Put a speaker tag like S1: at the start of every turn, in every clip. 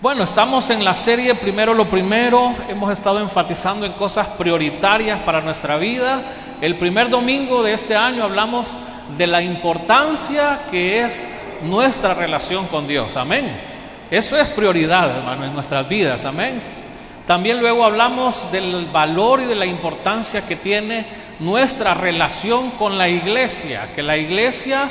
S1: Bueno, estamos en la serie Primero lo Primero. Hemos estado enfatizando en cosas prioritarias para nuestra vida. El primer domingo de este año hablamos de la importancia que es nuestra relación con Dios. Amén. Eso es prioridad, hermano, en nuestras vidas. Amén. También luego hablamos del valor y de la importancia que tiene nuestra relación con la iglesia. Que la iglesia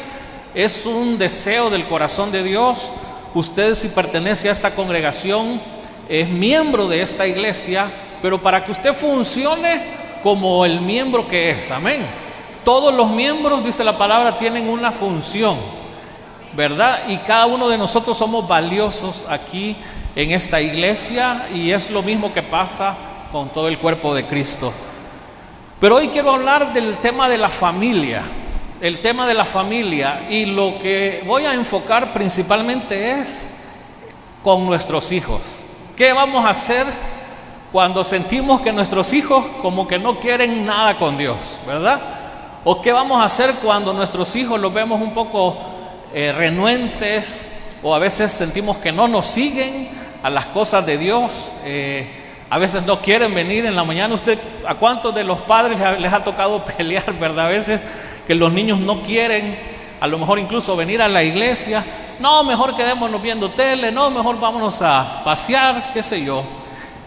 S1: es un deseo del corazón de Dios. Usted, si pertenece a esta congregación, es miembro de esta iglesia, pero para que usted funcione como el miembro que es, amén. Todos los miembros, dice la palabra, tienen una función, ¿verdad? Y cada uno de nosotros somos valiosos aquí en esta iglesia, y es lo mismo que pasa con todo el cuerpo de Cristo. Pero hoy quiero hablar del tema de la familia. El tema de la familia, y lo que voy a enfocar principalmente es con nuestros hijos. ¿Qué vamos a hacer cuando sentimos que nuestros hijos como que no quieren nada con Dios, verdad? ¿O qué vamos a hacer cuando nuestros hijos los vemos un poco renuentes, o a veces sentimos que no nos siguen a las cosas de Dios? A veces no quieren venir en la mañana. ¿A cuántos de los padres les ha tocado pelear, verdad? A veces que los niños no quieren, a lo mejor incluso venir a la iglesia. No, mejor quedémonos viendo tele, no, mejor vámonos a pasear, qué sé yo.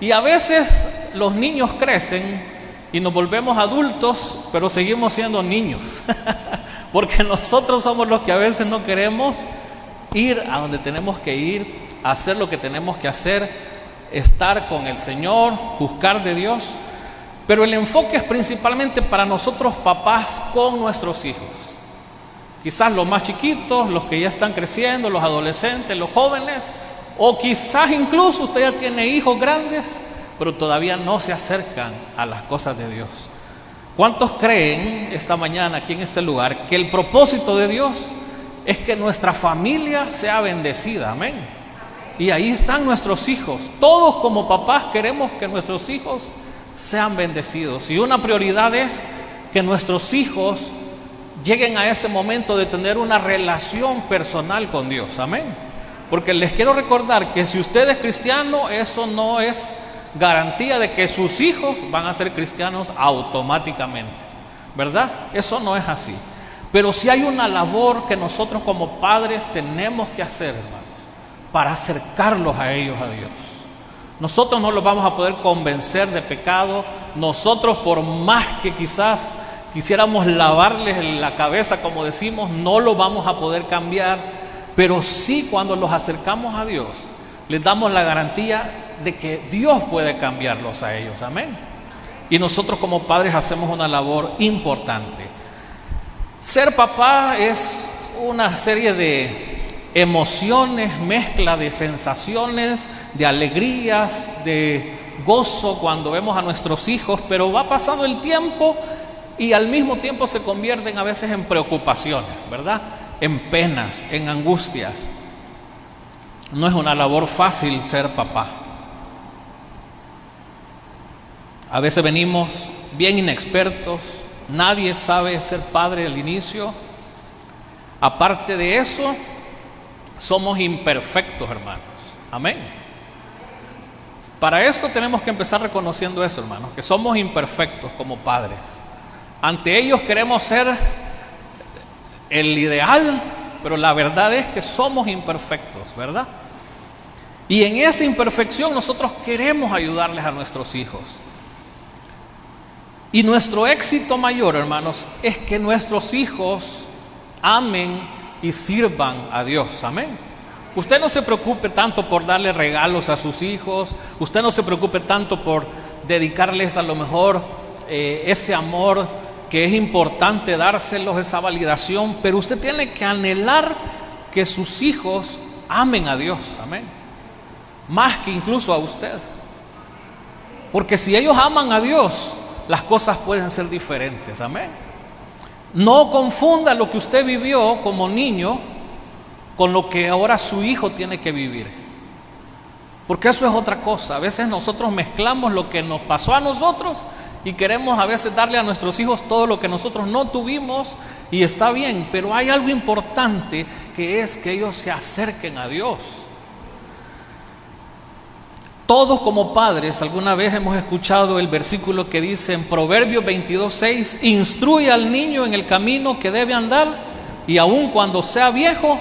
S1: Y a veces los niños crecen y nos volvemos adultos, pero seguimos siendo niños. Porque nosotros somos los que a veces no queremos ir a donde tenemos que ir, hacer lo que tenemos que hacer, estar con el Señor, buscar de Dios. Pero el enfoque es principalmente para nosotros papás con nuestros hijos. Quizás los más chiquitos, los que ya están creciendo, los adolescentes, los jóvenes, o quizás incluso usted ya tiene hijos grandes, pero todavía no se acercan a las cosas de Dios. ¿Cuántos creen esta mañana aquí en este lugar que el propósito de Dios es que nuestra familia sea bendecida? Amén. Y ahí están nuestros hijos. Todos como papás queremos que nuestros hijos sean bendecidos, y una prioridad es que nuestros hijos lleguen a ese momento de tener una relación personal con Dios, amén. Porque les quiero recordar que si usted es cristiano, eso no es garantía de que sus hijos van a ser cristianos automáticamente, ¿verdad? Eso no es así. Pero sí hay una labor que nosotros como padres tenemos que hacer, hermanos, para acercarlos a ellos, a Dios. Nosotros no los vamos a poder convencer de pecado. Nosotros, por más que quizás quisiéramos lavarles la cabeza, como decimos, no lo vamos a poder cambiar. Pero sí, cuando los acercamos a Dios, les damos la garantía de que Dios puede cambiarlos a ellos, amén. Y nosotros como padres hacemos una labor importante. Ser papá es una serie de emociones, mezcla de sensaciones, de alegrías, de gozo cuando vemos a nuestros hijos, pero va pasando el tiempo y al mismo tiempo se convierten a veces en preocupaciones, ¿verdad? En penas, en angustias. No es una labor fácil ser papá. A veces venimos bien inexpertos, nadie sabe ser padre al inicio. Aparte de eso, somos imperfectos, hermanos. Amén. Para esto tenemos que empezar reconociendo eso, hermanos, que somos imperfectos como padres. Ante ellos queremos ser el ideal, pero la verdad es que somos imperfectos, ¿verdad? Y en esa imperfección nosotros queremos ayudarles a nuestros hijos. Y nuestro éxito mayor, hermanos, es que nuestros hijos amen y sirvan a Dios, amén. Usted no se preocupe tanto por darle regalos a sus hijos, usted no se preocupe tanto por dedicarles a lo mejor ese amor que es importante dárselos, esa validación, pero usted tiene que anhelar que sus hijos amen a Dios, amén, más que incluso a usted, porque si ellos aman a Dios, las cosas pueden ser diferentes, amén. No confunda lo que usted vivió como niño con lo que ahora su hijo tiene que vivir, porque eso es otra cosa. A veces nosotros mezclamos lo que nos pasó a nosotros y queremos a veces darle a nuestros hijos todo lo que nosotros no tuvimos, y está bien, pero hay algo importante que es que ellos se acerquen a Dios. Todos como padres alguna vez hemos escuchado el versículo que dice en Proverbios 22:6: instruye al niño en el camino que debe andar, y aun cuando sea viejo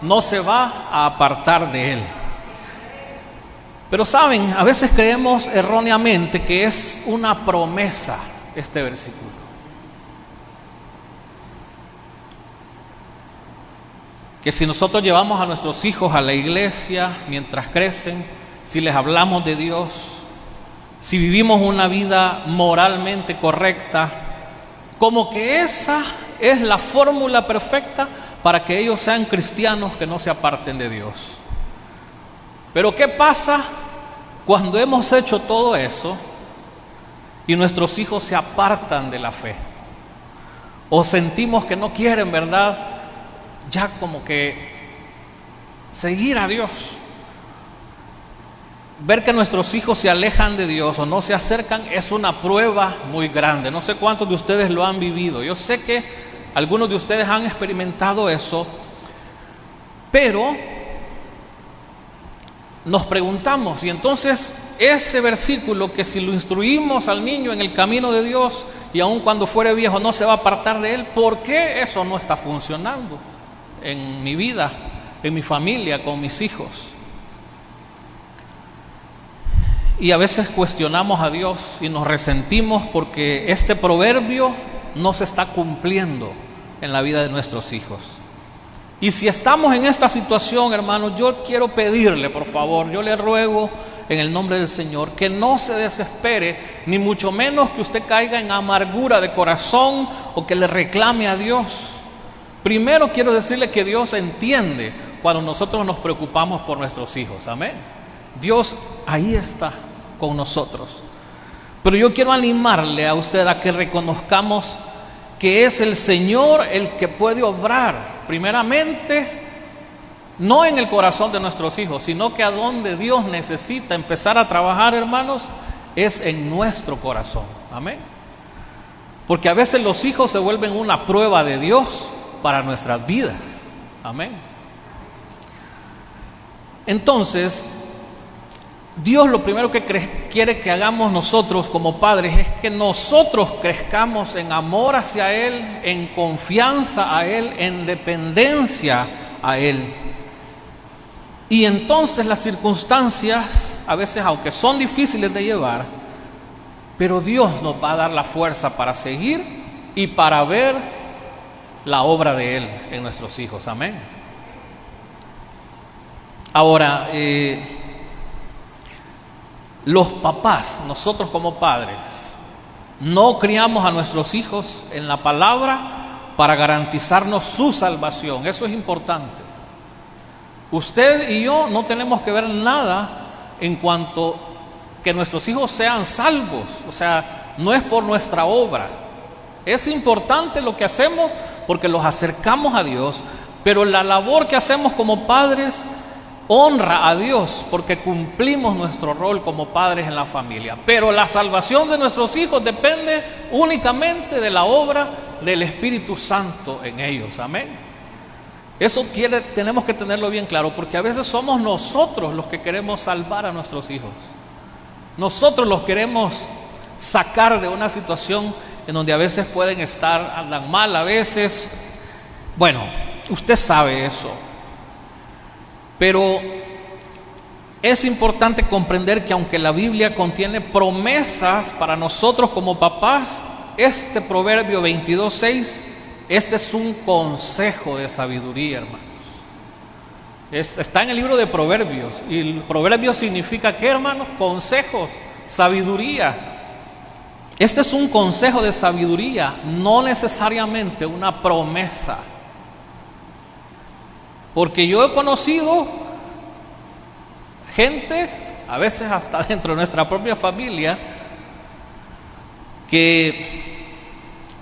S1: no se va a apartar de él. Pero saben, a veces creemos erróneamente que es una promesa este versículo. Que si nosotros llevamos a nuestros hijos a la iglesia mientras crecen, si les hablamos de Dios, si vivimos una vida moralmente correcta, como que esa es la fórmula perfecta para que ellos sean cristianos que no se aparten de Dios. Pero ¿qué pasa cuando hemos hecho todo eso y nuestros hijos se apartan de la fe? O sentimos que no quieren, ¿verdad?, ya como que seguir a Dios. Ver que nuestros hijos se alejan de Dios o no se acercan es una prueba muy grande. No sé cuántos de ustedes lo han vivido. Yo sé que algunos de ustedes han experimentado eso, pero nos preguntamos, y entonces ese versículo que si lo instruimos al niño en el camino de Dios y aun cuando fuere viejo no se va a apartar de él, ¿por qué eso no está funcionando en mi vida, en mi familia, con mis hijos? Y a veces cuestionamos a Dios y nos resentimos porque este proverbio no se está cumpliendo en la vida de nuestros hijos. Y si estamos en esta situación, hermanos, yo quiero pedirle, por favor, yo le ruego en el nombre del Señor, que no se desespere, ni mucho menos que usted caiga en amargura de corazón o que le reclame a Dios. Primero quiero decirle que Dios entiende cuando nosotros nos preocupamos por nuestros hijos, amén. Dios ahí está con nosotros. Pero yo quiero animarle a usted a que reconozcamos que es el Señor el que puede obrar, primeramente, no en el corazón de nuestros hijos, sino que a donde Dios necesita empezar a trabajar, hermanos, es en nuestro corazón, amén. Porque a veces los hijos se vuelven una prueba de Dios para nuestras vidas, amén. Entonces, Dios lo primero que quiere que hagamos nosotros como padres es que nosotros crezcamos en amor hacia Él, en confianza a Él, en dependencia a Él. Y entonces las circunstancias, a veces aunque son difíciles de llevar, pero Dios nos va a dar la fuerza para seguir y para ver la obra de Él en nuestros hijos, amén. Ahora, los papás, nosotros como padres, no criamos a nuestros hijos en la palabra para garantizarnos su salvación. Eso es importante. Usted y yo no tenemos que ver nada en cuanto que nuestros hijos sean salvos. O sea, no es por nuestra obra. Es importante lo que hacemos porque los acercamos a Dios, pero la labor que hacemos como padres honra a Dios porque cumplimos nuestro rol como padres en la familia. Pero la salvación de nuestros hijos depende únicamente de la obra del Espíritu Santo en ellos, amén. Eso tenemos que tenerlo bien claro, porque a veces somos nosotros los que queremos salvar a nuestros hijos. Nosotros los queremos sacar de una situación en donde a veces pueden estar, andan mal a veces. Bueno, usted sabe eso. Pero es importante comprender que aunque la Biblia contiene promesas para nosotros como papás, este Proverbio 22:6, este es un consejo de sabiduría, hermanos. Está en el libro de Proverbios, y el proverbio significa ¿qué, hermanos? Consejos, sabiduría. Este es un consejo de sabiduría, no necesariamente una promesa. Porque yo he conocido gente, a veces hasta dentro de nuestra propia familia, que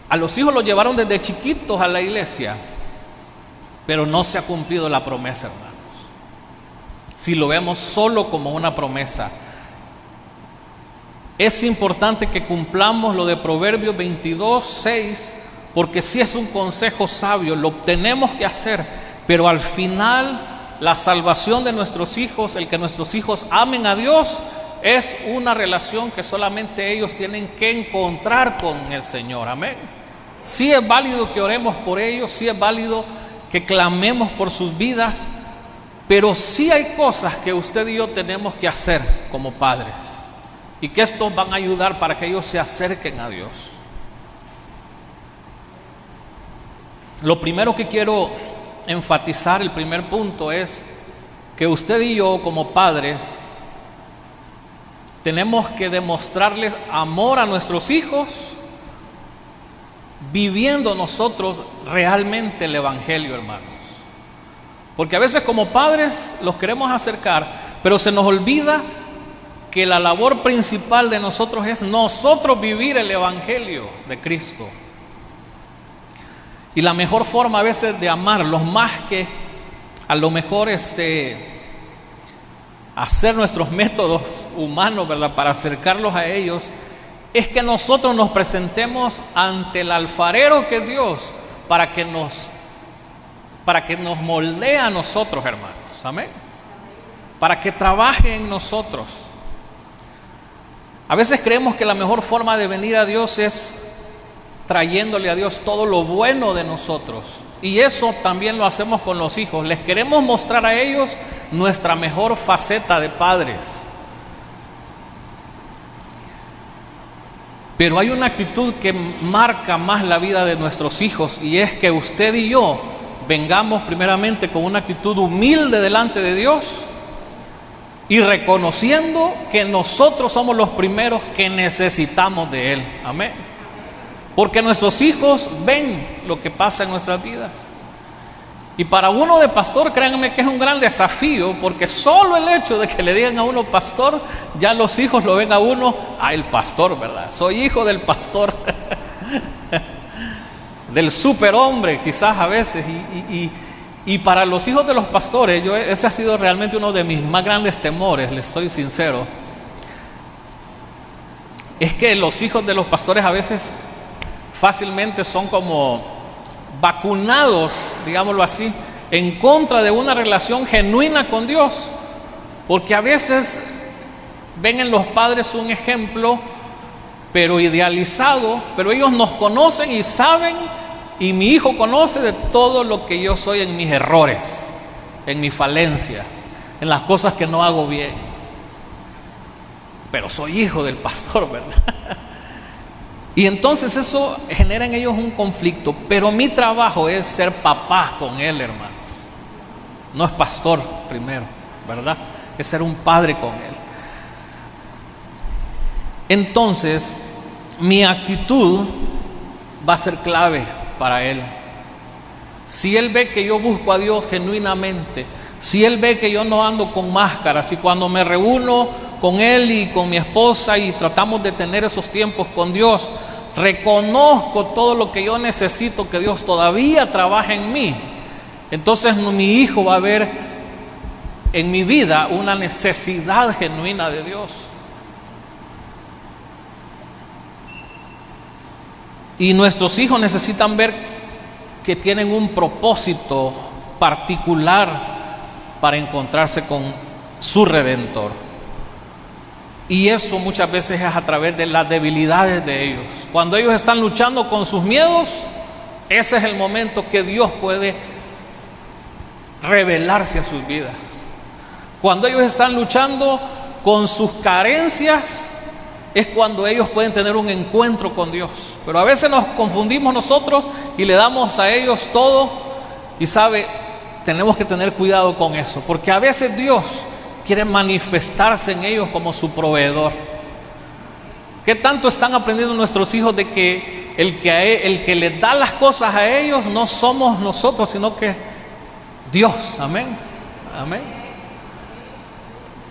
S1: a los hijos los llevaron desde chiquitos a la iglesia, pero no se ha cumplido la promesa, hermanos. Si lo vemos solo como una promesa, es importante que cumplamos lo de Proverbios 22:6, porque si es un consejo sabio, lo tenemos que hacer. Pero al final, la salvación de nuestros hijos, el que nuestros hijos amen a Dios, es una relación que solamente ellos tienen que encontrar con el Señor. Amén. Sí es válido que oremos por ellos, sí es válido que clamemos por sus vidas, pero sí hay cosas que usted y yo tenemos que hacer como padres, y que estos van a ayudar para que ellos se acerquen a Dios. Lo primero que quiero enfatizar, el primer punto, es que usted y yo como padres tenemos que demostrarles amor a nuestros hijos, viviendo nosotros realmente el Evangelio, hermanos. Porque a veces como padres los queremos acercar, pero se nos olvida que la labor principal de nosotros es nosotros vivir el Evangelio de Cristo. Y la mejor forma a veces de amarlos, más que a lo mejor hacer nuestros métodos humanos, ¿verdad?, para acercarlos a ellos, es que nosotros nos presentemos ante el alfarero que es Dios, para que nos moldee a nosotros, hermanos. Amén. Para que trabaje en nosotros. A veces creemos que la mejor forma de venir a Dios es trayéndole a Dios todo lo bueno de nosotros. Y eso también lo hacemos con los hijos. Les queremos mostrar a ellos nuestra mejor faceta de padres. Pero hay una actitud que marca más la vida de nuestros hijos, y es que usted y yo vengamos primeramente con una actitud humilde delante de Dios y reconociendo que nosotros somos los primeros que necesitamos de Él. Amén. Porque nuestros hijos ven lo que pasa en nuestras vidas. Y para uno de pastor, créanme que es un gran desafío, porque solo el hecho de que le digan a uno pastor, ya los hijos lo ven a uno, el pastor, ¿verdad? Soy hijo del pastor, del superhombre quizás a veces. Y para los hijos de los pastores, ese ha sido realmente uno de mis más grandes temores, les soy sincero. Es que los hijos de los pastores a veces fácilmente son como vacunados, digámoslo así, en contra de una relación genuina con Dios, porque a veces ven en los padres un ejemplo, pero idealizado, pero ellos nos conocen y saben, y mi hijo conoce de todo lo que yo soy en mis errores, en mis falencias, en las cosas que no hago bien, pero soy hijo del pastor, ¿verdad? Y entonces eso genera en ellos un conflicto, pero mi trabajo es ser papá con él, hermano. No es pastor primero, ¿verdad? Es ser un padre con él. Entonces, mi actitud va a ser clave para él. Si él ve que yo busco a Dios genuinamente, si él ve que yo no ando con máscaras, y cuando me reúno con él y con mi esposa y tratamos de tener esos tiempos con Dios, reconozco todo lo que yo necesito que Dios todavía trabaje en mí, entonces mi hijo va a ver en mi vida una necesidad genuina de Dios. Y nuestros hijos necesitan ver que tienen un propósito particular para encontrarse con su Redentor. Y eso muchas veces es a través de las debilidades de ellos. Cuando ellos están luchando con sus miedos, ese es el momento que Dios puede revelarse a sus vidas. Cuando ellos están luchando con sus carencias, es cuando ellos pueden tener un encuentro con Dios. Pero a veces nos confundimos nosotros y le damos a ellos todo, y tenemos que tener cuidado con eso, porque a veces Dios quiere manifestarse en ellos como su proveedor. ¿Qué tanto están aprendiendo nuestros hijos de que el que les da las cosas a ellos no somos nosotros, sino que Dios? Amén, amén.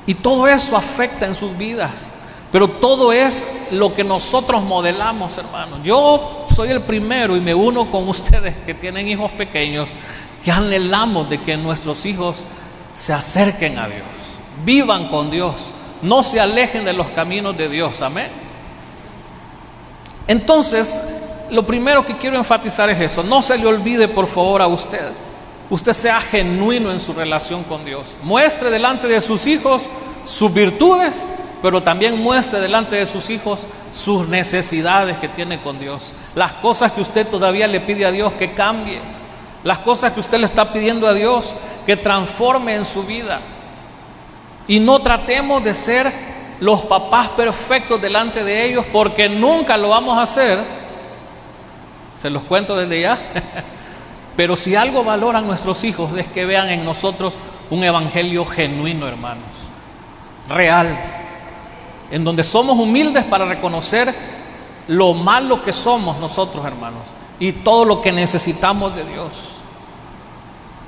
S1: Y todo eso afecta en sus vidas, pero todo es lo que nosotros modelamos, hermanos. Yo soy el primero, y me uno con ustedes que tienen hijos pequeños, que anhelamos de que nuestros hijos se acerquen a Dios, vivan con Dios, no se alejen de los caminos de Dios. Amén. Entonces, lo primero que quiero enfatizar es eso. No se le olvide, por favor, a usted sea genuino en su relación con Dios. Muestre delante de sus hijos sus virtudes pero también muestre delante de sus hijos sus necesidades que tiene con Dios, las cosas que usted todavía le pide a Dios que cambie, las cosas que usted le está pidiendo a Dios que transforme en su vida. Y no tratemos de ser los papás perfectos delante de ellos, porque nunca lo vamos a hacer. Se los cuento desde ya. Pero si algo valoran nuestros hijos es que vean en nosotros un evangelio genuino, hermanos, real, en donde somos humildes para reconocer lo malo que somos nosotros, hermanos, y todo lo que necesitamos de Dios.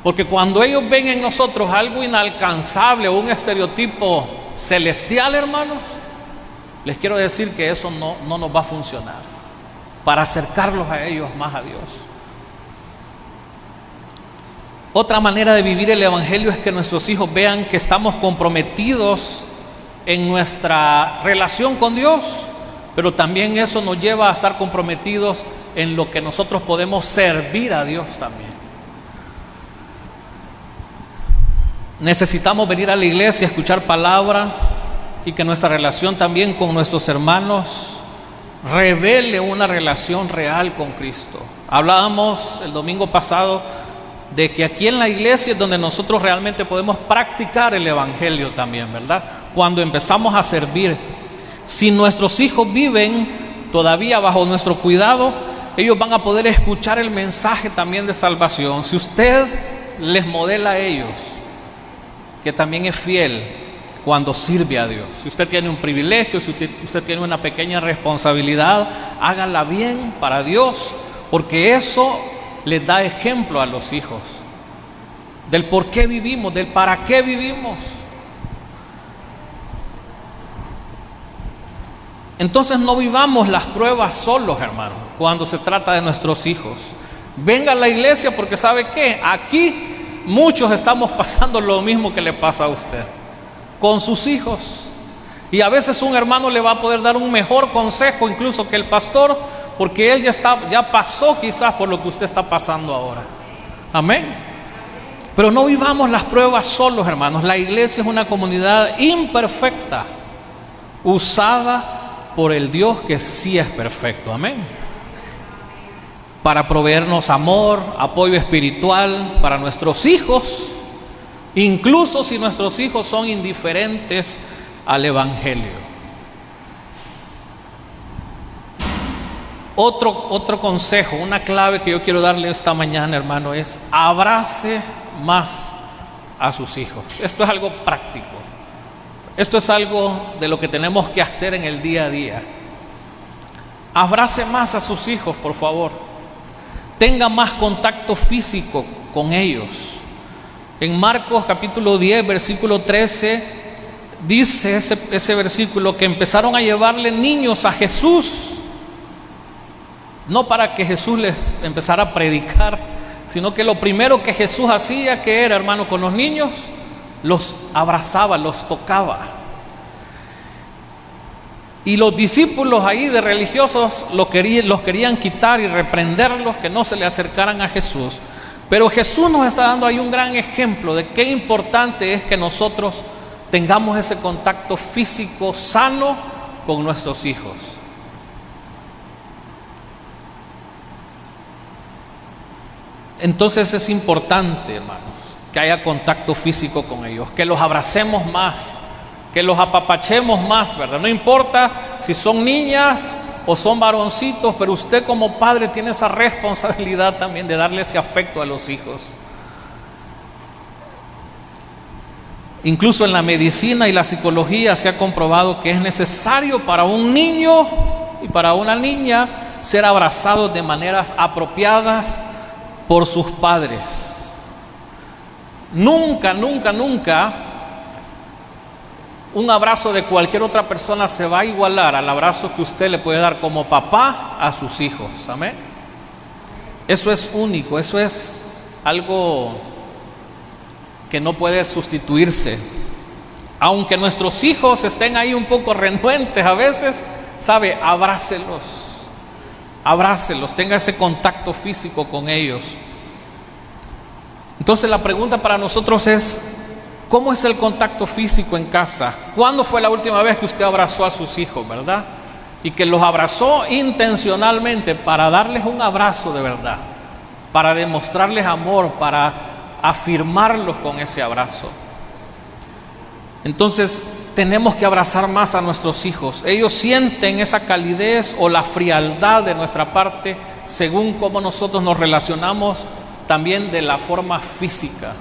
S1: Porque cuando ellos ven en nosotros algo inalcanzable o un estereotipo celestial, hermanos, les quiero decir que eso no nos va a funcionar para acercarlos a ellos más a Dios. Otra manera de vivir el evangelio es que nuestros hijos vean que estamos comprometidos en nuestra relación con Dios, pero también eso nos lleva a estar comprometidos en lo que nosotros podemos servir a Dios también. Necesitamos venir a la iglesia, escuchar palabra, y que nuestra relación también con nuestros hermanos revele una relación real con Cristo. Hablábamos el domingo pasado de que aquí en la iglesia es donde nosotros realmente podemos practicar el evangelio también, ¿verdad? Cuando empezamos a servir. Si nuestros hijos viven todavía bajo nuestro cuidado, ellos van a poder escuchar el mensaje también de salvación. Si usted les modela a ellos que también es fiel cuando sirve a Dios, si usted tiene un privilegio, si usted tiene una pequeña responsabilidad, hágala bien para Dios, porque eso les da ejemplo a los hijos del por qué vivimos, del para qué vivimos. Entonces no vivamos las pruebas solos, hermanos, cuando se trata de nuestros hijos. Venga a la iglesia, porque ¿sabe qué? Aquí muchos estamos pasando lo mismo que le pasa a usted con sus hijos, y a veces un hermano le va a poder dar un mejor consejo incluso que el pastor, porque él ya pasó quizás por lo que usted está pasando ahora. Amén. Pero no vivamos las pruebas solos, hermanos. La iglesia es una comunidad imperfecta, usada por el Dios que sí es perfecto. Amén. Para proveernos amor, apoyo espiritual para nuestros hijos, incluso si nuestros hijos son indiferentes al evangelio. Otro consejo, una clave que yo quiero darle esta mañana, hermano, es abrace más a sus hijos. Esto es algo práctico. Esto es algo de lo que tenemos que hacer en el día a día. Abrace más a sus hijos, por favor. Tenga más contacto físico con ellos. En Marcos capítulo 10, versículo 13, dice ese versículo que empezaron a llevarle niños a Jesús, no para que Jesús les empezara a predicar, sino que lo primero que Jesús hacía, que era, hermano, con los niños, los abrazaba, los tocaba. Y los discípulos ahí de religiosos los querían quitar y reprenderlos, que no se le acercaran a Jesús. Pero Jesús nos está dando ahí un gran ejemplo de qué importante es que nosotros tengamos ese contacto físico sano con nuestros hijos. Entonces es importante, hermanos, que haya contacto físico con ellos, que los abracemos más, que los apapachemos más, ¿verdad? No importa si son niñas o son varoncitos, pero usted como padre tiene esa responsabilidad también de darle ese afecto a los hijos. Incluso en la medicina y la psicología se ha comprobado que es necesario para un niño y para una niña ser abrazados de maneras apropiadas por sus padres. Nunca, nunca, nunca un abrazo de cualquier otra persona se va a igualar al abrazo que usted le puede dar como papá a sus hijos. Amén. Eso es único, eso es algo que no puede sustituirse. Aunque nuestros hijos estén ahí un poco renuentes a veces, sabe, abrácelos, tenga ese contacto físico con ellos. Entonces la pregunta para nosotros es, ¿Cómo es el contacto físico en casa? ¿Cuándo fue la última vez que usted abrazó a sus hijos, verdad? Y que los abrazó intencionalmente para darles un abrazo de verdad, para demostrarles amor, para afirmarlos con ese abrazo. Entonces, tenemos que abrazar más a nuestros hijos. Ellos sienten esa calidez o la frialdad de nuestra parte según cómo nosotros nos relacionamos también de la forma física.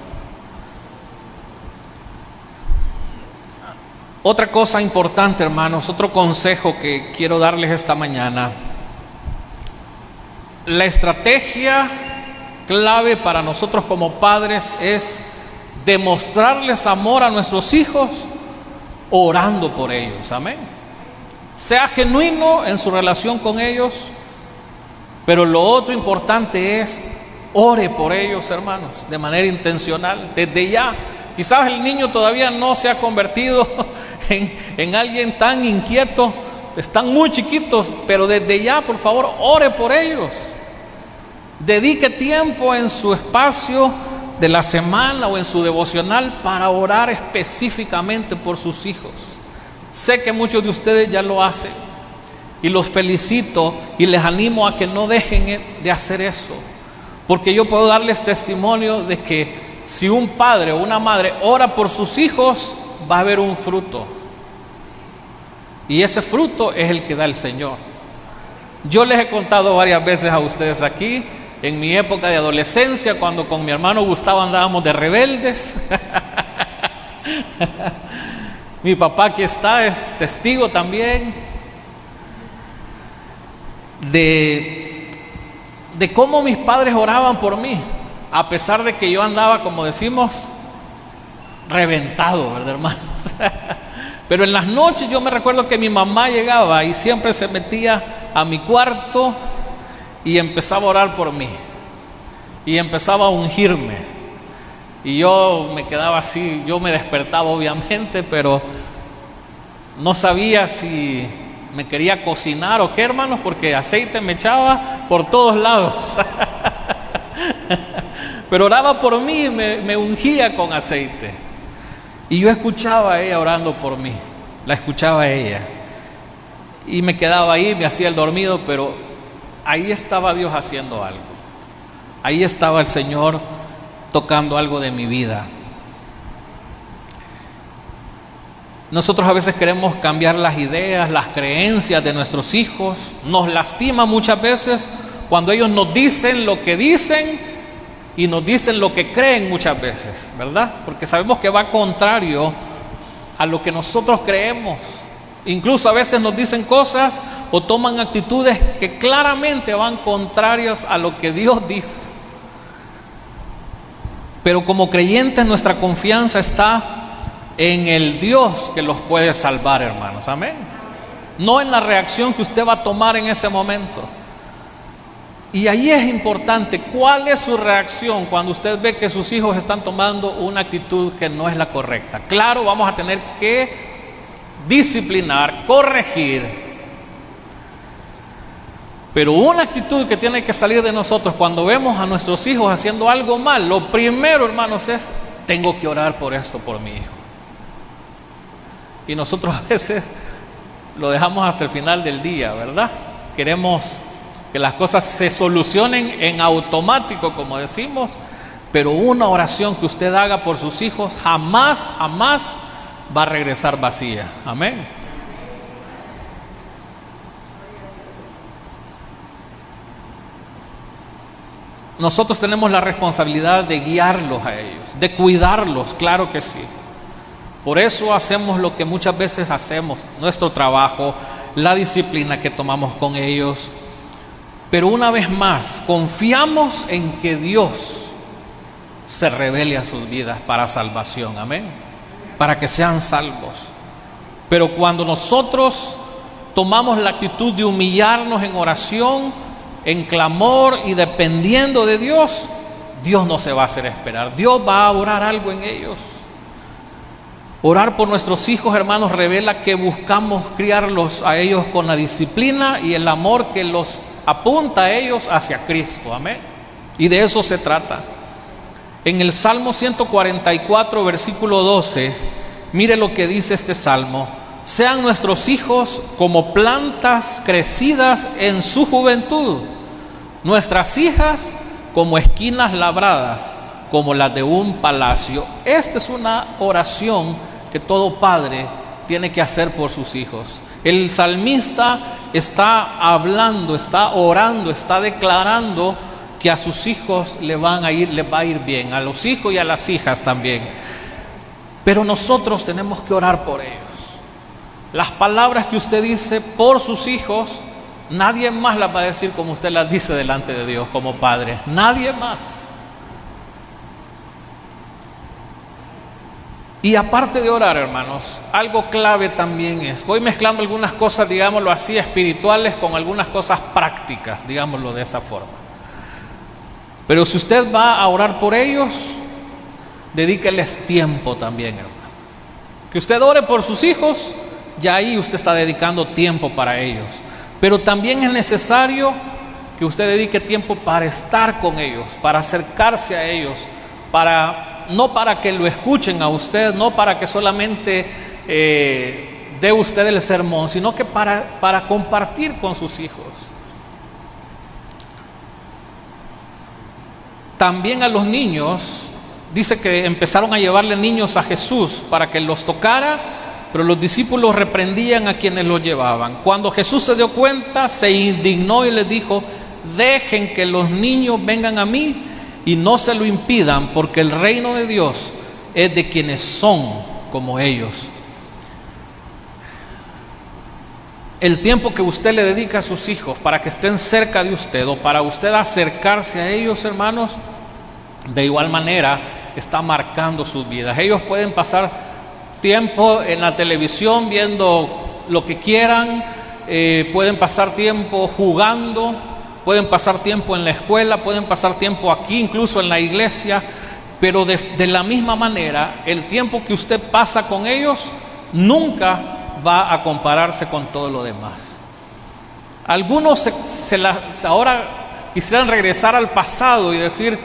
S1: Otra cosa importante, hermanos, otro consejo que quiero darles esta mañana. La estrategia clave para nosotros como padres es demostrarles amor a nuestros hijos orando por ellos, amén. Sea genuino en su relación con ellos, pero lo otro importante es ore por ellos, hermanos, de manera intencional, desde ya. Quizás el niño todavía no se ha convertido en alguien tan inquieto, están muy chiquitos, pero desde ya, por favor, ore por ellos. Dedique tiempo en su espacio de la semana o en su devocional para orar específicamente por sus hijos. Sé que muchos de ustedes ya lo hacen y los felicito y les animo a que no dejen de hacer eso, porque yo puedo darles testimonio de que si un padre o una madre ora por sus hijos, va a haber un fruto, y ese fruto es el que da el Señor. Yo les he contado varias veces a ustedes aquí, en mi época de adolescencia, cuando con mi hermano Gustavo andábamos de rebeldes. Mi papá aquí está, es testigo también de cómo mis padres oraban por mí, a pesar de que yo andaba, como decimos, reventado, ¿verdad, hermanos? Pero en las noches yo me recuerdo que mi mamá llegaba y siempre se metía a mi cuarto y empezaba a orar por mí y empezaba a ungirme, y yo me quedaba así. Yo me despertaba obviamente, pero no sabía si me quería cocinar o qué, hermanos, porque aceite me echaba por todos lados. Pero oraba por mí, me ungía con aceite, y yo escuchaba a ella orando por mí, la escuchaba a ella, y me quedaba ahí, me hacía el dormido, pero ahí estaba Dios haciendo algo. Ahí estaba el Señor tocando algo de mi vida. Nosotros a veces queremos cambiar las ideas, las creencias de nuestros hijos. Nos lastima muchas veces cuando ellos nos dicen lo que dicen y nos dicen lo que creen muchas veces, ¿verdad? Porque sabemos que va contrario a lo que nosotros creemos. Incluso a veces nos dicen cosas o toman actitudes que claramente van contrarias a lo que Dios dice. Pero como creyentes, nuestra confianza está en el Dios que los puede salvar, hermanos, amén. No en la reacción que usted va a tomar en ese momento. Y ahí es importante, ¿cuál es su reacción cuando usted ve que sus hijos están tomando una actitud que no es la correcta? Claro, vamos a tener que disciplinar, corregir, pero una actitud que tiene que salir de nosotros cuando vemos a nuestros hijos haciendo algo mal, lo primero, hermanos, es: tengo que orar por esto, por mi hijo. Y nosotros a veces lo dejamos hasta el final del día, ¿verdad? Queremos que las cosas se solucionen en automático, como decimos, pero una oración que usted haga por sus hijos jamás va a regresar vacía, amén. Nosotros tenemos la responsabilidad de guiarlos a ellos, de cuidarlos, claro que sí. Por eso hacemos lo que muchas veces hacemos, nuestro trabajo, la disciplina que tomamos con ellos. Pero una vez más, confiamos en que Dios se revele a sus vidas para salvación, amén, para que sean salvos. Pero cuando nosotros tomamos la actitud de humillarnos en oración, en clamor y dependiendo de Dios, Dios no se va a hacer esperar. Dios va a orar algo en ellos. Orar por nuestros hijos, hermanos, revela que buscamos criarlos a ellos con la disciplina y el amor que los apunta a ellos hacia Cristo, amén. Y de eso se trata. En el Salmo 144, versículo 12, mire lo que dice este salmo: sean nuestros hijos como plantas crecidas en su juventud, nuestras hijas como esquinas labradas, como las de un palacio. Esta es una oración que todo padre tiene que hacer por sus hijos. El salmista está hablando, está orando, está declarando que a sus hijos les va a ir bien, a los hijos y a las hijas también. Pero nosotros tenemos que orar por ellos. Las palabras que usted dice por sus hijos, nadie más las va a decir como usted las dice delante de Dios como padre. Nadie más. Y aparte de orar, hermanos, algo clave también es, voy mezclando algunas cosas, digámoslo así, espirituales con algunas cosas prácticas, digámoslo de esa forma. Pero si usted va a orar por ellos, dedíqueles tiempo también, hermano. Que usted ore por sus hijos, ya ahí usted está dedicando tiempo para ellos. Pero también es necesario que usted dedique tiempo para estar con ellos, para acercarse a ellos, no para que lo escuchen a usted, no para que solamente dé usted el sermón, sino que para compartir con sus hijos. También a los niños, dice que empezaron a llevarle niños a Jesús para que los tocara, pero los discípulos reprendían a quienes los llevaban. Cuando Jesús se dio cuenta, se indignó y les dijo: dejen que los niños vengan a mí y no se lo impidan, porque el reino de Dios es de quienes son como ellos. El tiempo que usted le dedica a sus hijos para que estén cerca de usted o para usted acercarse a ellos, hermanos, de igual manera está marcando sus vidas. Ellos pueden pasar tiempo en la televisión viendo lo que quieran, pueden pasar tiempo jugando, pueden pasar tiempo en la escuela, pueden pasar tiempo aquí, incluso en la iglesia, pero de la misma manera, el tiempo que usted pasa con ellos nunca va a compararse con todo lo demás. Algunos ahora quisieran regresar al pasado y decir: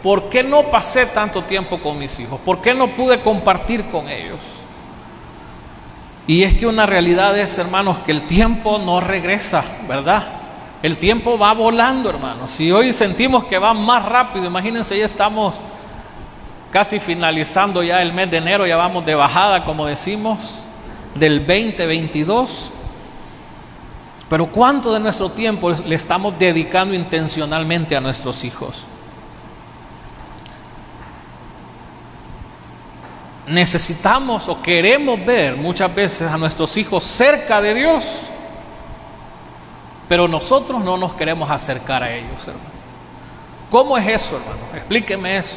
S1: ¿por qué no pasé tanto tiempo con mis hijos? ¿Por qué no pude compartir con ellos? Y es que una realidad es, hermanos, que el tiempo no regresa, ¿verdad? El tiempo va volando, hermanos. Si hoy sentimos que va más rápido, imagínense, ya estamos casi finalizando ya el mes de enero, ya vamos de bajada, como decimos, del 2022. Pero ¿cuánto de nuestro tiempo le estamos dedicando intencionalmente a nuestros hijos? Necesitamos o queremos ver muchas veces a nuestros hijos cerca de Dios, pero nosotros no nos queremos acercar a ellos, hermano. ¿Cómo es eso, hermano? Explíqueme eso.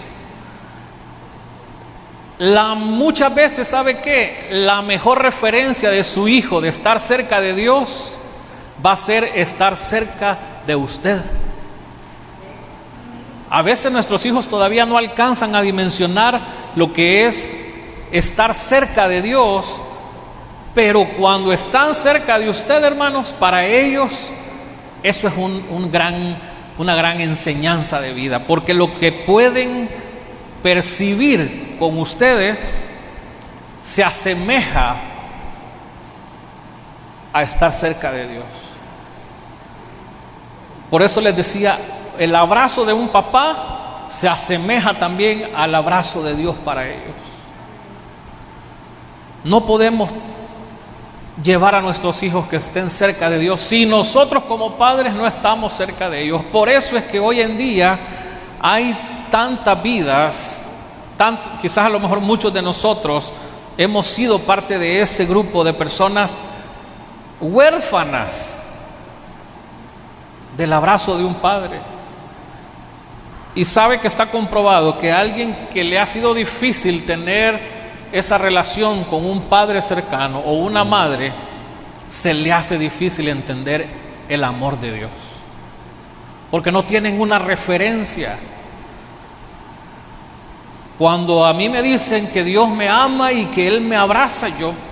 S1: Muchas veces, ¿sabe qué? La mejor referencia de su hijo de estar cerca de Dios va a ser estar cerca de usted. A veces nuestros hijos todavía no alcanzan a dimensionar lo que es estar cerca de Dios, pero cuando están cerca de usted, hermanos, para ellos eso es una gran enseñanza de vida, porque lo que pueden percibir con ustedes se asemeja a estar cerca de Dios. Por eso les decía, el abrazo de un papá se asemeja también al abrazo de Dios para ellos. No podemos llevar a nuestros hijos que estén cerca de Dios si nosotros como padres no estamos cerca de ellos. Por eso es que hoy en día hay tantas vidas, quizás a lo mejor muchos de nosotros hemos sido parte de ese grupo de personas huérfanas del abrazo de un padre. Y sabe que está comprobado que alguien que le ha sido difícil tener esa relación con un padre cercano o una madre, se le hace difícil entender el amor de Dios, porque no tienen una referencia. Cuando a mí me dicen que Dios me ama y que Él me abraza,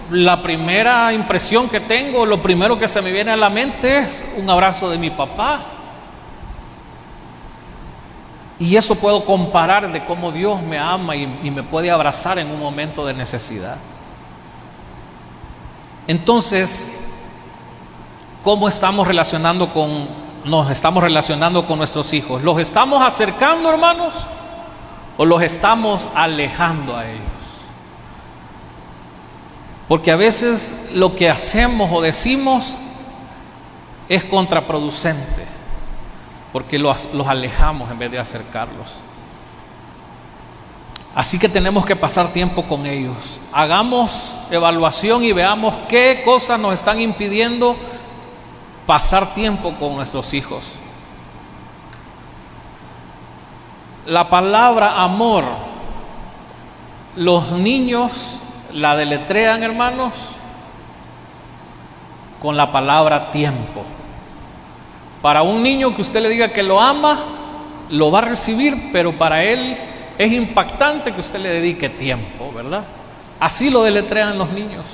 S1: la primera impresión que tengo, lo primero que se me viene a la mente es un abrazo de mi papá. Y eso puedo comparar de cómo Dios me ama y me puede abrazar en un momento de necesidad. Entonces, ¿cómo nos estamos relacionando con nuestros hijos? ¿Los estamos acercando, hermanos? ¿O los estamos alejando a ellos? Porque a veces lo que hacemos o decimos es contraproducente, porque los alejamos en vez de acercarlos. Así que tenemos que pasar tiempo con ellos. Hagamos evaluación y veamos qué cosas nos están impidiendo pasar tiempo con nuestros hijos. La palabra amor, los niños la deletrean, hermanos, con la palabra tiempo. Para un niño que usted le diga que lo ama, lo va a recibir, pero para él es impactante que usted le dedique tiempo, ¿verdad? Así lo deletrean los niños.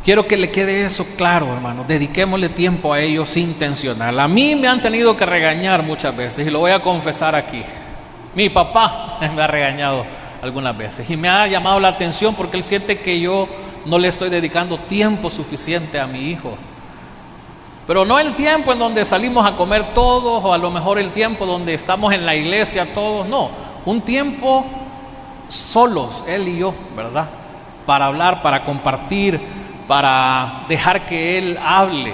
S1: Quiero que le quede eso claro, hermano. Dediquémosle tiempo a ellos intencional. A mí me han tenido que regañar muchas veces, y lo voy a confesar aquí. Mi papá me ha regañado algunas veces y me ha llamado la atención porque él siente que yo no le estoy dedicando tiempo suficiente a mi hijo. Pero no el tiempo en donde salimos a comer todos, o a lo mejor el tiempo donde estamos en la iglesia todos, no, un tiempo solos, él y yo, ¿verdad? Para hablar, para compartir, para dejar que él hable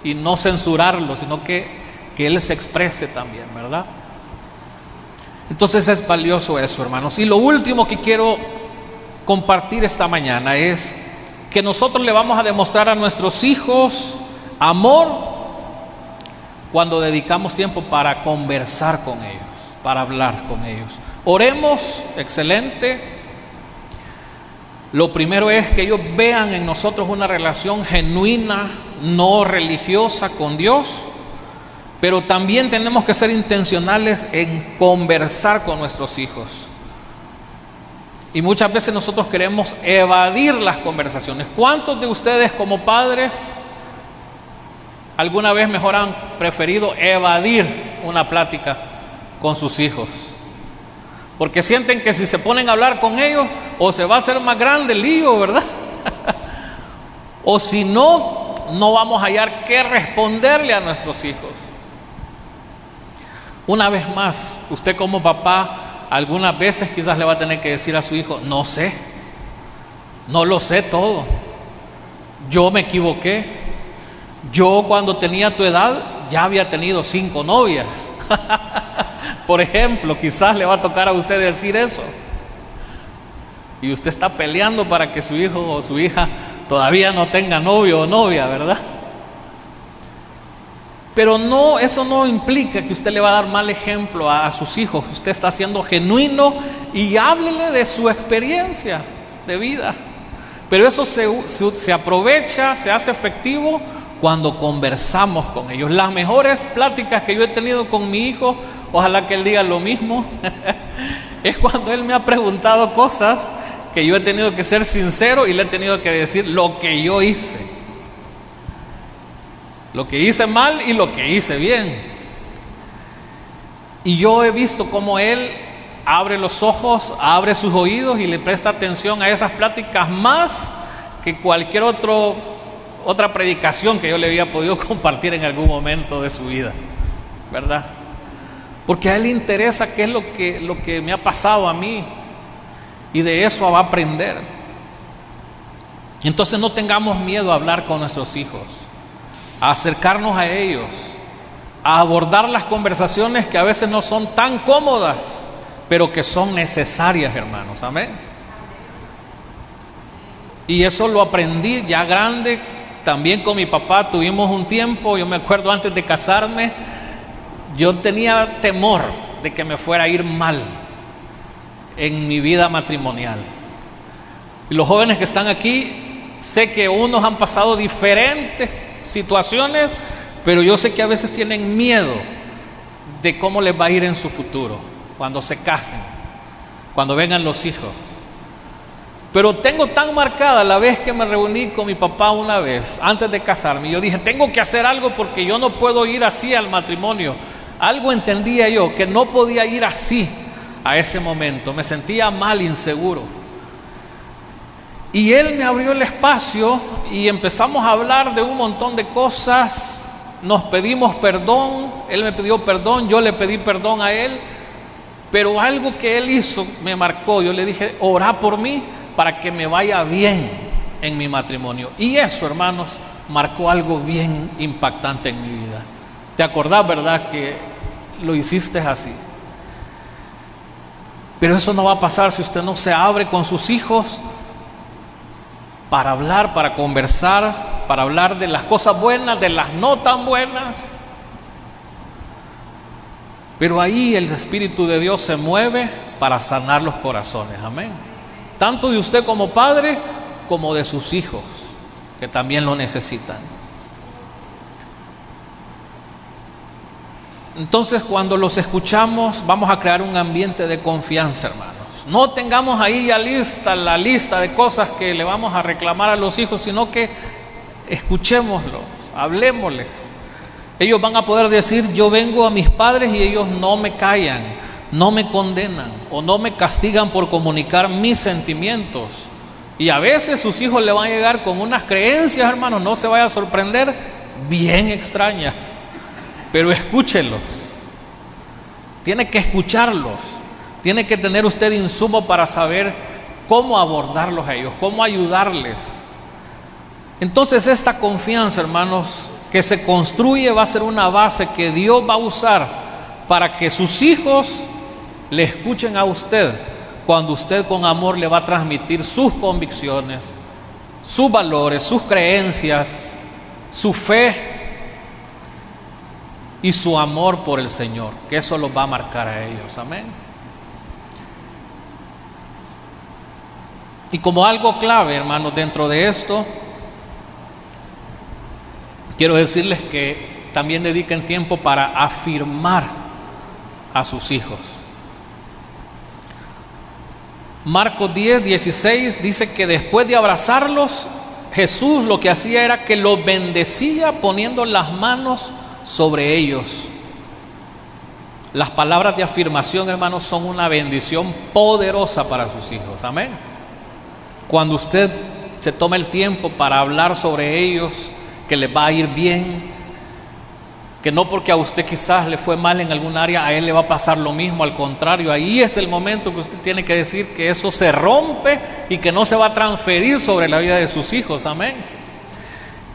S1: y no censurarlo, sino que él se exprese también, ¿verdad? Entonces es valioso eso, hermanos. Y lo último que quiero compartir esta mañana es que nosotros le vamos a demostrar a nuestros hijos amor cuando dedicamos tiempo para conversar con ellos, para hablar con ellos. Oremos, excelente. Lo primero es que ellos vean en nosotros una relación genuina, no religiosa con Dios, pero también tenemos que ser intencionales en conversar con nuestros hijos. Y muchas veces nosotros queremos evadir las conversaciones. ¿Cuántos de ustedes como padres alguna vez mejor han preferido evadir una plática con sus hijos? Porque sienten que si se ponen a hablar con ellos, o se va a hacer más grande el lío, ¿verdad? O si no, no vamos a hallar qué responderle a nuestros hijos. Una vez más, usted como papá, algunas veces quizás le va a tener que decir a su hijo: no sé, no lo sé todo, yo me equivoqué, yo cuando tenía tu edad ya había tenido 5 novias. Por ejemplo, quizás le va a tocar a usted decir eso. Y usted está peleando para que su hijo o su hija todavía no tenga novio o novia, ¿verdad? Pero no, eso no implica que usted le va a dar mal ejemplo a sus hijos. Usted está siendo genuino y háblele de su experiencia de vida. Pero eso se aprovecha, se hace efectivo cuando conversamos con ellos. Las mejores pláticas que yo he tenido con mi hijo, ojalá que él diga lo mismo, es cuando él me ha preguntado cosas que yo he tenido que ser sincero y le he tenido que decir lo que yo hice. Lo que hice mal y lo que hice bien. Y yo he visto cómo él abre los ojos, abre sus oídos y le presta atención a esas pláticas más que cualquier otra predicación que yo le había podido compartir en algún momento de su vida, ¿verdad? Porque a él le interesa qué es lo que me ha pasado a mí, y de eso va a aprender. Entonces no tengamos miedo a hablar con nuestros hijos, a acercarnos a ellos, a abordar las conversaciones que a veces no son tan cómodas, pero que son necesarias, hermanos. Amén. Y eso lo aprendí ya grande. También con mi papá tuvimos un tiempo, yo me acuerdo antes de casarme, yo tenía temor de que me fuera a ir mal en mi vida matrimonial. Y los jóvenes que están aquí, sé que unos han pasado diferentes situaciones, pero yo sé que a veces tienen miedo de cómo les va a ir en su futuro, cuando se casen, cuando vengan los hijos. Pero tengo tan marcada la vez que me reuní con mi papá una vez, antes de casarme. Yo dije, tengo que hacer algo porque yo no puedo ir así al matrimonio. Algo entendía yo, que no podía ir así a ese momento. Me sentía mal, inseguro. Y él me abrió el espacio y empezamos a hablar de un montón de cosas. Nos pedimos perdón, él me pidió perdón, yo le pedí perdón a él. Pero algo que él hizo me marcó. Yo le dije, orá por mí para que me vaya bien en mi matrimonio. Y eso, hermanos, marcó algo bien impactante en mi vida. ¿Te acordás, verdad, que lo hiciste así? Pero eso no va a pasar si usted no se abre con sus hijos para hablar, para conversar, para hablar de las cosas buenas, de las no tan buenas. Pero ahí el Espíritu de Dios se mueve para sanar los corazones. Amén. Tanto de usted como padre, como de sus hijos, que también lo necesitan. Entonces, cuando los escuchamos, vamos a crear un ambiente de confianza, hermanos. No tengamos ahí ya la lista de cosas que le vamos a reclamar a los hijos, sino que escuchémoslos, hablemosles. Ellos van a poder decir, yo vengo a mis padres y ellos no me callan, no me condenan o no me castigan por comunicar mis sentimientos. Y a veces sus hijos le van a llegar con unas creencias, hermanos, no se vaya a sorprender, bien extrañas. Pero escúchelos. Tiene que escucharlos. Tiene que tener usted insumo para saber cómo abordarlos a ellos, cómo ayudarles. Entonces esta confianza, hermanos, que se construye va a ser una base que Dios va a usar para que sus hijos le escuchen a usted cuando usted con amor le va a transmitir sus convicciones, sus valores, sus creencias, su fe y su amor por el Señor, que eso los va a marcar a ellos. Amén. Y como algo clave, hermanos, dentro de esto, quiero decirles que también dediquen tiempo para afirmar a sus hijos. Marcos 10:16 dice que después de abrazarlos, Jesús lo que hacía era que los bendecía poniendo las manos sobre ellos. Las palabras de afirmación, hermanos, son una bendición poderosa para sus hijos. Amén. Cuando usted se toma el tiempo para hablar sobre ellos, que les va a ir bien, que no porque a usted quizás le fue mal en algún área, a él le va a pasar lo mismo, al contrario, ahí es el momento que usted tiene que decir que eso se rompe y que no se va a transferir sobre la vida de sus hijos. Amén.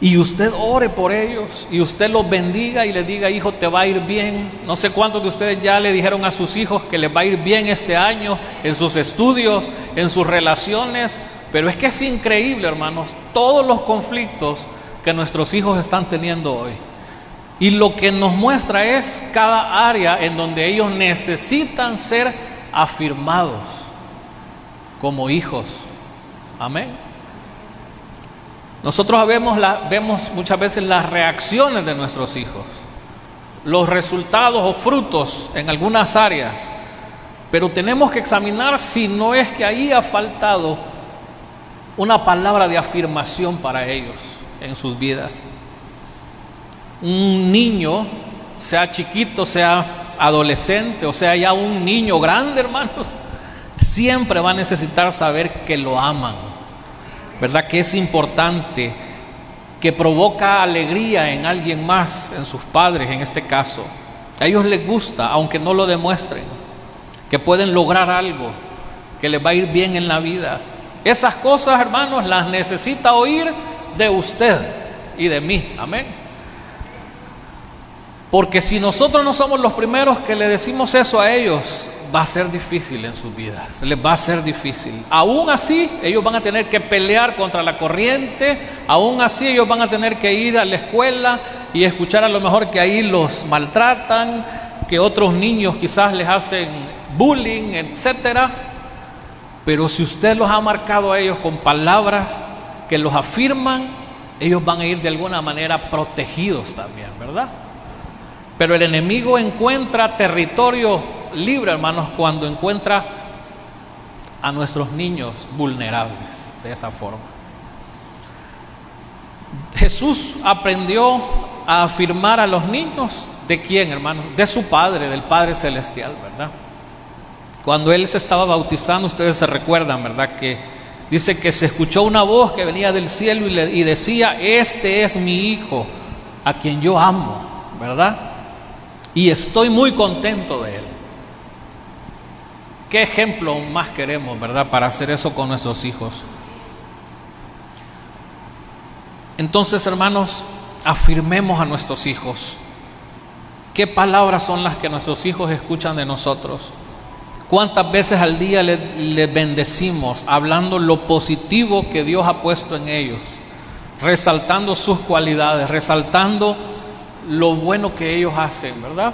S1: Y usted ore por ellos y usted los bendiga y les diga, hijo, te va a ir bien. No sé cuántos de ustedes ya le dijeron a sus hijos que les va a ir bien este año en sus estudios, en sus relaciones, pero es que es increíble, hermanos, todos los conflictos que nuestros hijos están teniendo hoy. Y lo que nos muestra es cada área en donde ellos necesitan ser afirmados como hijos. Amén. Nosotros vemos muchas veces las reacciones de nuestros hijos, los resultados o frutos en algunas áreas, pero tenemos que examinar si no es que ahí ha faltado una palabra de afirmación para ellos en sus vidas. Un niño, sea chiquito, sea adolescente, o sea ya un niño grande, hermanos, siempre va a necesitar saber que lo aman, ¿verdad? Que es importante, que provoca alegría en alguien más, en sus padres en este caso. A ellos les gusta, aunque no lo demuestren, que pueden lograr algo, que les va a ir bien en la vida. Esas cosas, hermanos, las necesita oír de usted y de mí. Amén. Porque si nosotros no somos los primeros que le decimos eso a ellos, va a ser difícil en sus vidas, les va a ser difícil. Aún así, ellos van a tener que pelear contra la corriente, aún así ellos van a tener que ir a la escuela y escuchar a lo mejor que ahí los maltratan, que otros niños quizás les hacen bullying, etcétera. Pero si usted los ha marcado a ellos con palabras que los afirman, ellos van a ir de alguna manera protegidos también, ¿verdad? Pero el enemigo encuentra territorio libre, hermanos, cuando encuentra a nuestros niños vulnerables de esa forma. Jesús aprendió a afirmar a los niños, ¿de quién, hermano? De su Padre, del Padre Celestial, ¿verdad? Cuando Él se estaba bautizando, ustedes se recuerdan, ¿verdad? Que dice que se escuchó una voz que venía del cielo y decía: este es mi Hijo, a quien yo amo, ¿verdad? Y estoy muy contento de Él. ¿Qué ejemplo más queremos, verdad, para hacer eso con nuestros hijos? Entonces, hermanos, afirmemos a nuestros hijos. ¿Qué palabras son las que nuestros hijos escuchan de nosotros? ¿Cuántas veces al día les bendecimos, hablando lo positivo que Dios ha puesto en ellos, resaltando sus cualidades, resaltando lo bueno que ellos hacen, ¿verdad?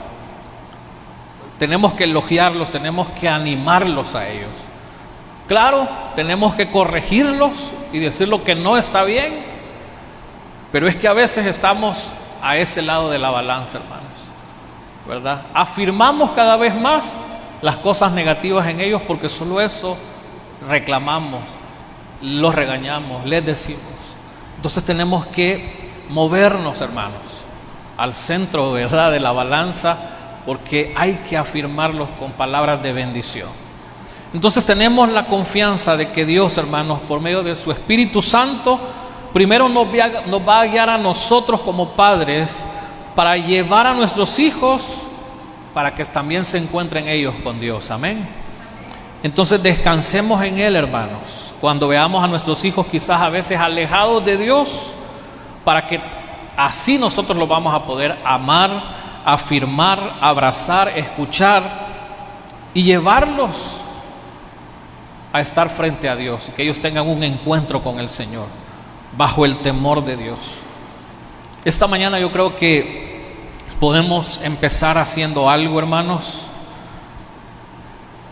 S1: Tenemos que elogiarlos, tenemos que animarlos a ellos. Claro, tenemos que corregirlos y decir lo que no está bien, pero es que a veces estamos a ese lado de la balanza, hermanos, ¿verdad? Afirmamos cada vez más las cosas negativas en ellos porque solo eso reclamamos, los regañamos, les decimos. Entonces tenemos que movernos, hermanos, al centro, ¿verdad?, de la balanza, porque hay que afirmarlos con palabras de bendición. Entonces tenemos la confianza de que Dios, hermanos, por medio de su Espíritu Santo, primero nos va a guiar a nosotros como padres para llevar a nuestros hijos para que también se encuentren ellos con Dios. Amén. Entonces descansemos en Él, hermanos, cuando veamos a nuestros hijos quizás a veces alejados de Dios, para que así nosotros los vamos a poder amar, afirmar, abrazar, escuchar y llevarlos a estar frente a Dios y que ellos tengan un encuentro con el Señor bajo el temor de Dios. Esta mañana yo creo que podemos empezar haciendo algo, hermanos,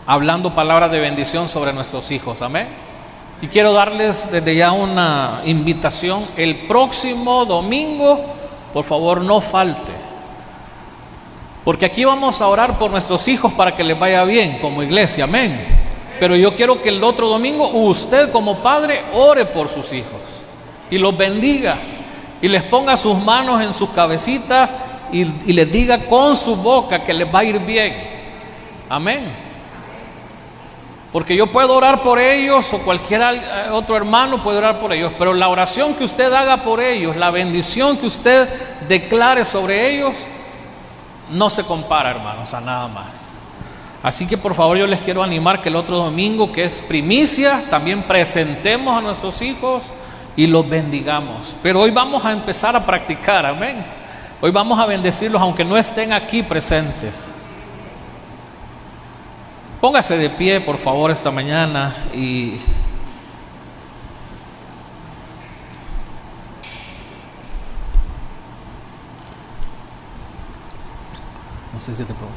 S1: hablando palabras de bendición sobre nuestros hijos. Amén. Y quiero darles desde ya una invitación: el próximo domingo, por favor, no falte, porque aquí vamos a orar por nuestros hijos para que les vaya bien como iglesia. Amén. Pero yo quiero que el otro domingo usted como padre ore por sus hijos y los bendiga y les ponga sus manos en sus cabecitas y les diga con su boca que les va a ir bien. Amén. Porque yo puedo orar por ellos, o cualquier otro hermano puede orar por ellos, pero la oración que usted haga por ellos, la bendición que usted declare sobre ellos, no se compara, hermanos, a nada más. Así que por favor yo les quiero animar que el otro domingo, que es primicias, también presentemos a nuestros hijos y los bendigamos. Pero hoy vamos a empezar a practicar, amén. Hoy vamos a bendecirlos aunque no estén aquí presentes. Póngase de pie, por favor, esta mañana y no sé si te puedo.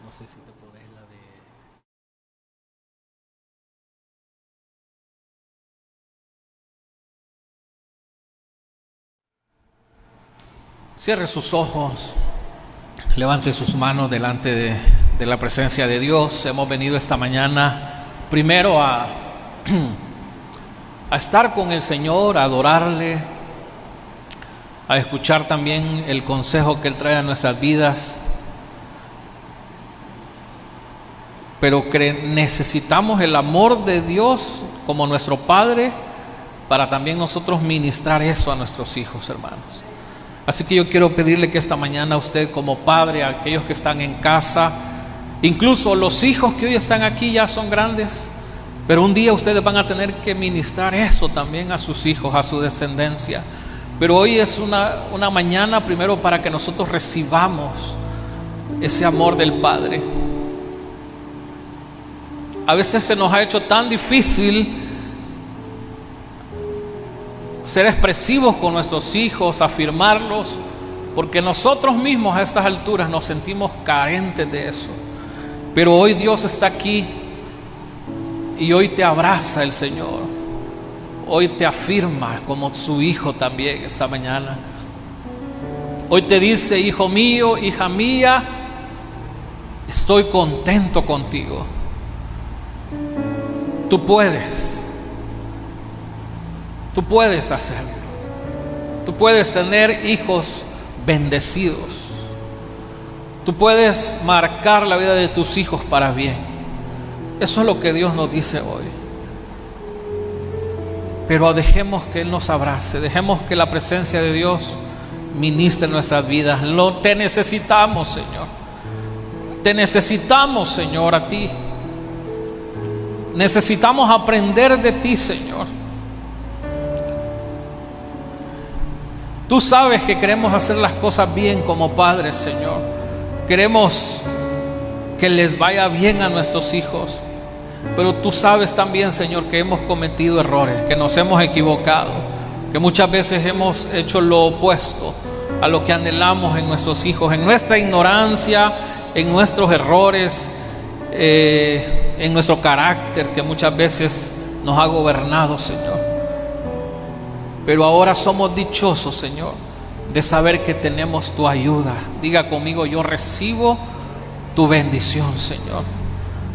S1: No sé si te podés la de. Cierre sus ojos, levante sus manos delante de la presencia de Dios. Hemos venido esta mañana primero a estar con el Señor, a adorarle, a escuchar también el consejo que Él trae a nuestras vidas. Pero necesitamos el amor de Dios como nuestro Padre para también nosotros ministrar eso a nuestros hijos, hermanos. Así que yo quiero pedirle que esta mañana usted como padre, a aquellos que están en casa, incluso los hijos que hoy están aquí ya son grandes, pero un día ustedes van a tener que ministrar eso también a sus hijos, a su descendencia. Pero hoy es una mañana primero para que nosotros recibamos ese amor del Padre. A veces se nos ha hecho tan difícil ser expresivos con nuestros hijos, afirmarlos, porque nosotros mismos a estas alturas nos sentimos carentes de eso. Pero hoy Dios está aquí y hoy te abraza el Señor, hoy te afirma como su hijo también esta mañana. Hoy te dice: hijo mío, hija mía, estoy contento contigo. Tú puedes hacerlo. Tú puedes tener hijos bendecidos. Tú puedes marcar la vida de tus hijos para bien. Eso es lo que Dios nos dice hoy. Pero dejemos que Él nos abrace, dejemos que la presencia de Dios ministre en nuestras vidas. Te necesitamos, Señor. Te necesitamos, Señor, a ti. Necesitamos aprender de ti, Señor. Tú sabes que queremos hacer las cosas bien como padres, Señor. Queremos que les vaya bien a nuestros hijos. Pero tú sabes también, Señor, que hemos cometido errores, que nos hemos equivocado, que muchas veces hemos hecho lo opuesto a lo que anhelamos en nuestros hijos, en nuestra ignorancia, en nuestros errores, en nuestro carácter que muchas veces nos ha gobernado, Señor. Pero ahora somos dichosos, Señor, de saber que tenemos tu ayuda. Diga conmigo: yo recibo tu bendición, Señor.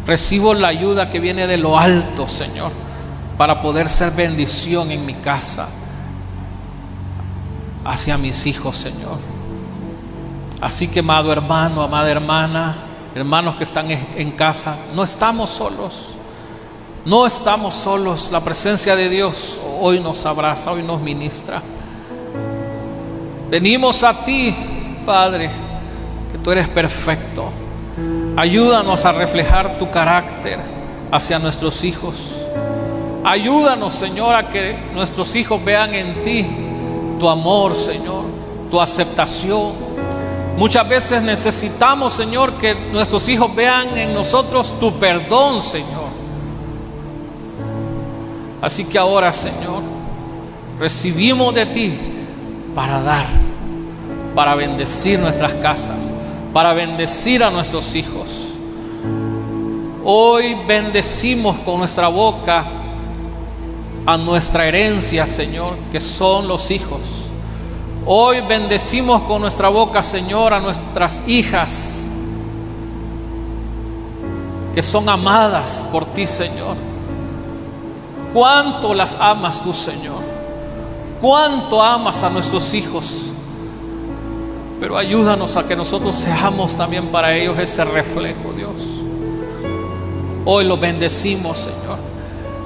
S1: Recibo la ayuda que viene de lo alto, Señor, para poder ser bendición en mi casa, hacia mis hijos, Señor. Así que, amado hermano, amada hermana, hermanos que están en casa, no estamos solos. No estamos solos. La presencia de Dios hoy nos abraza, hoy nos ministra. Venimos a ti, Padre, que tú eres perfecto. Ayúdanos a reflejar tu carácter hacia nuestros hijos. Ayúdanos, Señor, a que nuestros hijos vean en ti tu amor, Señor, tu aceptación. Muchas veces necesitamos, Señor, que nuestros hijos vean en nosotros tu perdón, Señor. Así que ahora, Señor, recibimos de ti para dar, para bendecir nuestras casas, para bendecir a nuestros hijos. Hoy bendecimos con nuestra boca a nuestra herencia, Señor, que son los hijos. Hoy bendecimos con nuestra boca, Señor, a nuestras hijas, que son amadas por ti, Señor. Cuánto las amas tú, Señor. Cuánto amas a nuestros hijos. Pero ayúdanos a que nosotros seamos también para ellos ese reflejo, Dios. Hoy los bendecimos, Señor.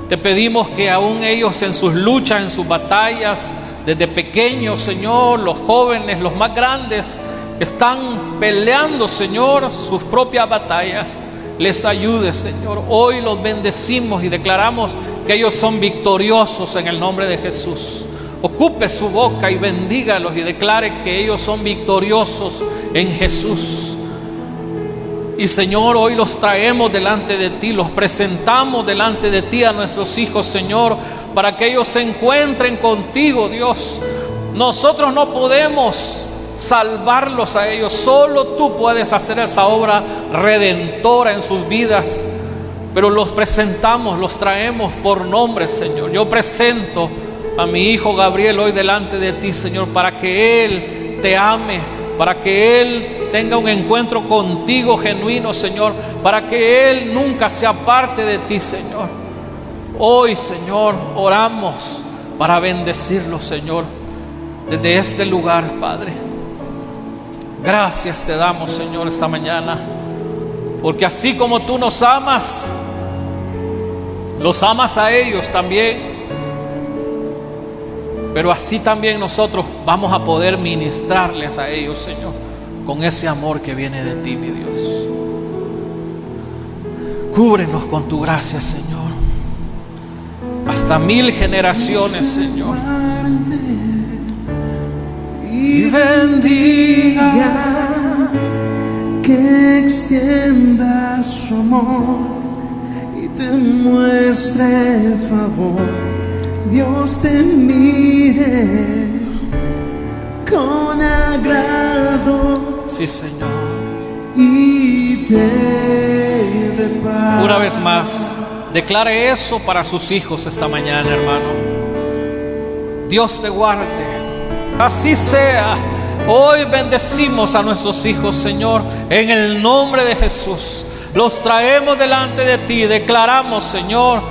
S1: Te pedimos que aún ellos en sus luchas, en sus batallas, desde pequeños, Señor, los jóvenes, los más grandes, están peleando, Señor, sus propias batallas, les ayude, Señor. Hoy los bendecimos y declaramos que ellos son victoriosos en el nombre de Jesús. Ocupe su boca y bendígalos y declare que ellos son victoriosos en Jesús. Y, Señor, hoy los traemos delante de ti, los presentamos delante de ti a nuestros hijos, Señor, para que ellos se encuentren contigo, Dios. Nosotros no podemos salvarlos a ellos, solo tú puedes hacer esa obra redentora en sus vidas. Pero los presentamos, los traemos por nombre, Señor. Yo presento a mi hijo Gabriel hoy delante de ti, Señor, para que él te ame, para que él tenga un encuentro contigo genuino, Señor, para que él nunca se aparte de ti, Señor. Hoy, Señor, oramos para bendecirlo, Señor, desde este lugar, Padre. Gracias te damos, Señor, esta mañana, porque así como tú nos amas, los amas a ellos también. Pero así también nosotros vamos a poder ministrarles a ellos, Señor, con ese amor que viene de ti, mi Dios. Cúbrenos con tu gracia, Señor, hasta 1000 generaciones, Señor.
S2: Y bendiga, que extienda su amor y te muestre favor. Dios te mire con agrado.
S1: Sí, Señor.
S2: Y te dé paz.
S1: Una vez más, declare eso para sus hijos esta mañana, hermano. Dios te guarde. Así sea. Hoy bendecimos a nuestros hijos, Señor, en el nombre de Jesús. Los traemos delante de ti. Declaramos, Señor,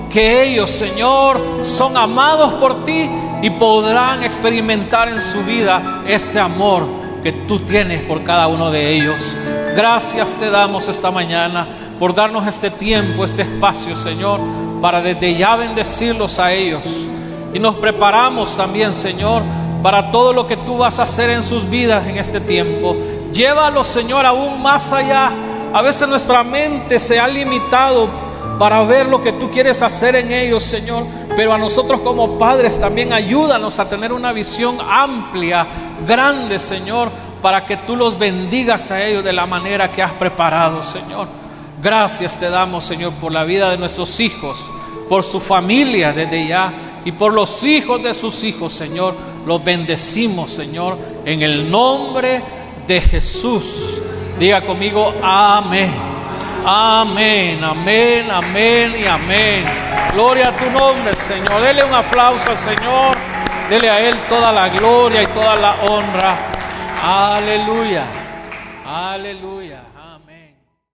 S1: que ellos, Señor, son amados por ti y podrán experimentar en su vida ese amor que tú tienes por cada uno de ellos. Gracias te damos esta mañana por darnos este tiempo, este espacio, Señor, para desde ya bendecirlos a ellos. Y nos preparamos también, Señor, para todo lo que tú vas a hacer en sus vidas en este tiempo. Llévalos, Señor, aún más allá. A veces nuestra mente se ha limitado para ver lo que tú quieres hacer en ellos, Señor. Pero a nosotros como padres también ayúdanos a tener una visión amplia, grande, Señor, para que tú los bendigas a ellos de la manera que has preparado, Señor. Gracias te damos, Señor, por la vida de nuestros hijos, por su familia desde ya y por los hijos de sus hijos, Señor. Los bendecimos, Señor, en el nombre de Jesús. Diga conmigo, amén. Amén, amén, amén y amén. Gloria a tu nombre, Señor. Dele un aplauso al Señor. Dele a Él toda la gloria y toda la honra. Aleluya. Aleluya.